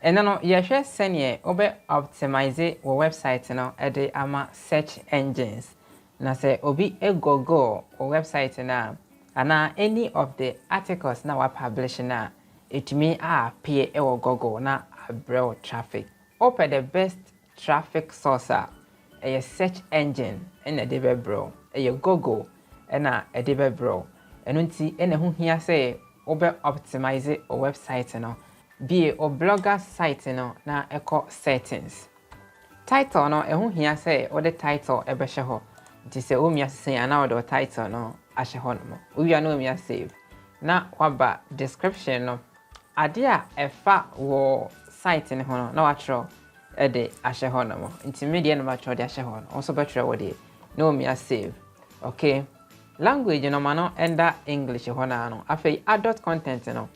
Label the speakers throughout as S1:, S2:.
S1: And no yɛhwɛ sɛnea obe optimize wo website no ede ama search engines. Na sɛ obi Google wo website na ana any of the articles na wa publish na etumi appear ewo Google na abrel traffic. Open the best traffic source a search engine ena de bebro Google ena de bebro. Eno nti ena ho hia sɛ obe optimize wo website no be o blogger site no na echo settings. Title no ehun hia say o the title ebehye ho. Nti se o mia sesen ana o the title no ahye ho no. O wia no mia save. Na waba description no ade a efa wo site ne ho no na watro e de ahye ho no. Nti media no matro de ahye ho no. Also betro wo de no mia save. Okay. Language no mano enda English ho na no. Afei adult content no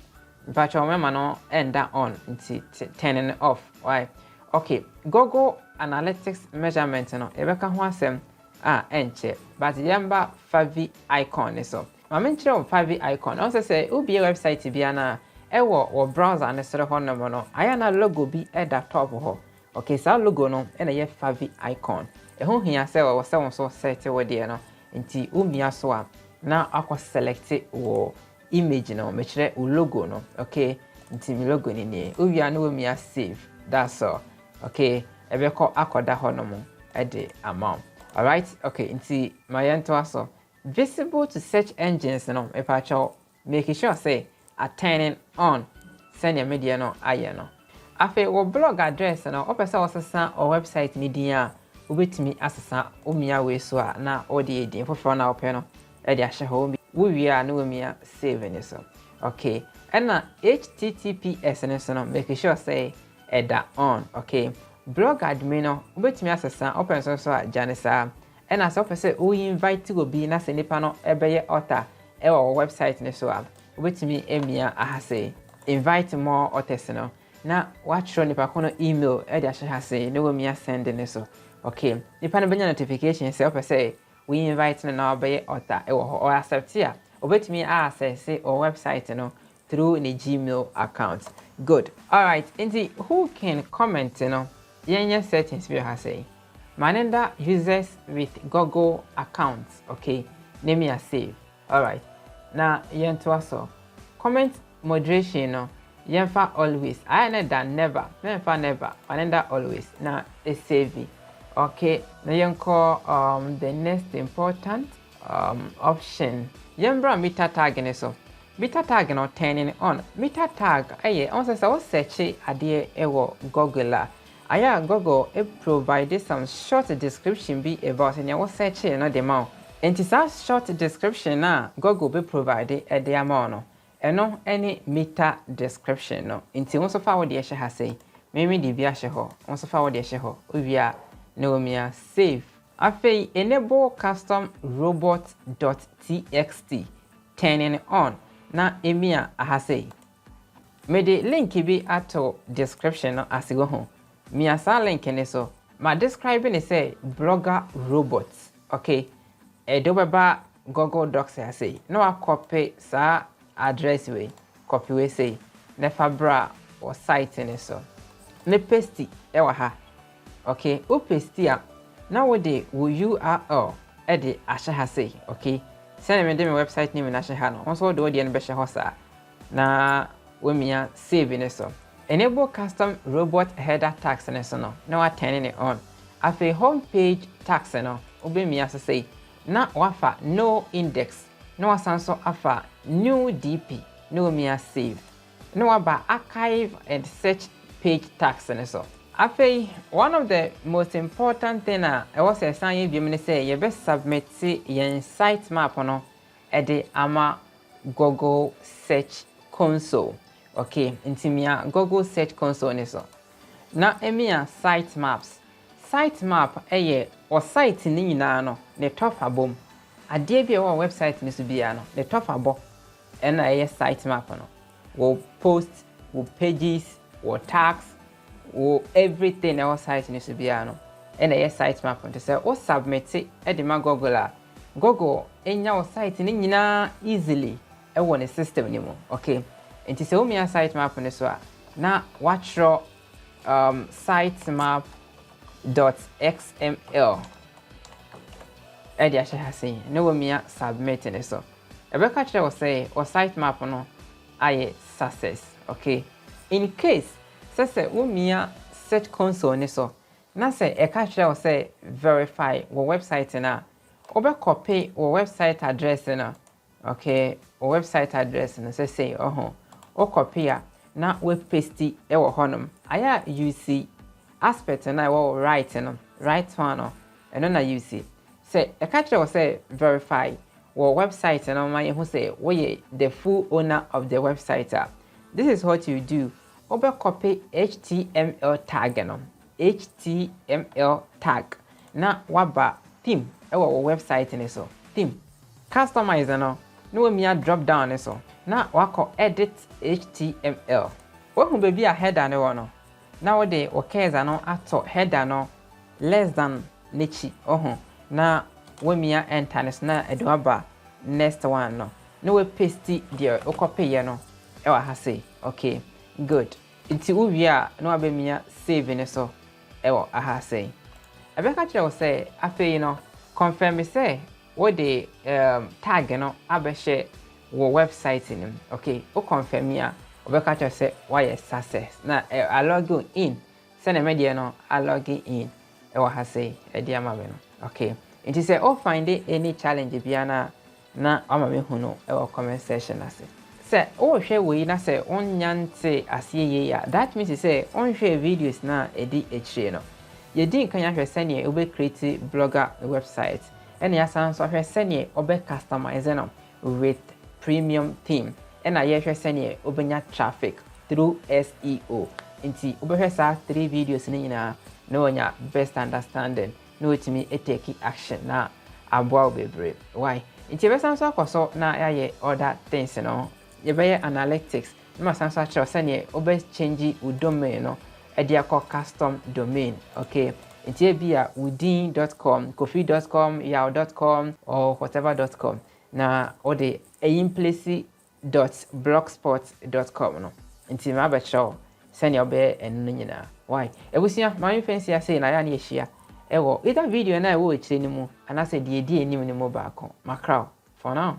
S1: but your mema no end that on into turning it off. Why? Okay, Google Analytics measurement no ebeka ho asem enche but yamba 5 icon so. Ma menchire o 5 icon. Also say ubi website bia na wo browser ne sere ho no no. Aya na logo bi at the top ho. Okay, so logo no na ye 5 icon. E ho hia say wo se won so set we de no. Nti umia so a na akọ select wo image no mechire u logo no. Okay, nti mi logo ni ni uwia no we mi save. That's all. Okay, ebeko akoda ho no mo e amount. All right. Okay, nti mayento aso visible to search engines no e pa cho make sure say are turning on send your media no aye no. Afi wo blog address no opese osesa o website ni din a obetimi asesa omia we so a na odi edin foforo na ope no e de ahye ho we are no me save any so. Okay, and HTTPS and so make sure say that on. Okay, blog admin no ubetimi asesa open source janisa and as officer we invite to go be na se nipa no ebeye author e wo website ne so a ubetimi emia ahase invite more authors no na watch nipa kono email e de ahase no we me send ne so. Okay, nipa no benya notification say officer we invite na obey author or accept here obetimi access or website no through the Gmail account. Good. All right, indeed, who can comment yenye settings we have say manenda users with Google accounts. Okay, name me a save. All right, now yento aso comment moderation no yenfa always I never never manenda always now a save. Okay, now you call the next important option. Yembra meta tag ne so. Meta tag no turning on. Meta tag on say search ade ewo Google a. Aya Google provide some short description be about any what search no the amount. Enti sa short description na Google be provide e the amount no. Eno any meta description no. Enti won so fa wo de ehye ha say. Meme di bi ahye ho. Won so fa wo de ehye ho. Owia no me save. Afei enable custom robot.txt turning on na emia ahase me de link bi ato description no asigo ho mi asa link ne so ma describe ne say blogger robots. Okay, do baba Google Docs say no a copy sa address we copy we say ne fabra or site ne so ne paste e wa ha. Okay, o paste a now what the URL edi ashe ha say. Okay, send me my website name na ashe ha no also do the en be she ho sa na we mia save ne so enable custom robot header tags ne so no now turning it on afi home page tags no obe mia say na wafa no index no asanso afa new dp no mia save no aba archive and search page tags ne so. Afei, one of the most important thing I was saying you say you best submit your site map no ede ama Google Search Console. Okay, intimia Google Search Console ne so. Na emia site maps. Site map or site ni nyina no ne top abom. Ade bi our website ni so bia no ne top abo. Na site map no. Wo post, wo pages, wo tags, or everything our site needs to be ano and a site map to say or submit it at the Google Google in your site ni easily e won a system anymore. Okay, and to say me a site map on this one now watch raw sitemap.xml Edia Shahasi, no womia submit in so. A record will say or sitemap no aye success. Okay. In case say womia search console ni so. Na say a catcher will say verify or website na obe copy or website address na. Okay, or website address na say or copy ya na we paste e wo honum. Aya UC aspect na wo right no. Right one no. Eno na UC. Say a catcher will say verify or website and on my who say we the full owner of the website. This is what you do. Over copy HTML tag no. HTML tag. Na waba theme our website ni so. Theme. Customize no. No me drop down ni so. Na wako edit HTML. Wo baby a header ne no. Now de okay no ato header no less than nichi. Na wemia enter na edwaba next one no. No we paste there o copy ye no. E wa ha say okay good. Nti uwia no abemia save ne so e wa ha say. Abeka kire wo say afi no confirm say what the tag no abehye wo website nim. Okay, o confirm ya obeka kire say why success. Na I log in. Send a media no I log in. E wa ha say e dia ma be no. Okay. It is a find any challenge biana na ama me hu no e comment section ase. Say o hwe we na say onyante aseye ya. That means say on hwe videos na edi echire no. Ye din kan ya hwe sene obe create blogger website. And ya san so hwe sene obe customize no with premium theme. And ya hwe sene obenya traffic through SEO. Inti obe hwe sa 3 videos ni na no nya best understanding. No to me take action na aboa bebre why nti be san so akoso na yaye other things no ye be analytics ma san so actually sene obe change u domain no e dia call custom domain okay nti e bia udin.com coffee.com yahoo.com or whatever.com na ode ayimplace.blogspot.com no nti ma be show sene obe enu nyina why ebusia ma fancy say na ya na ehia ewo either video na ewo echire ni mu anase die enim ni mu ba ko macro for now.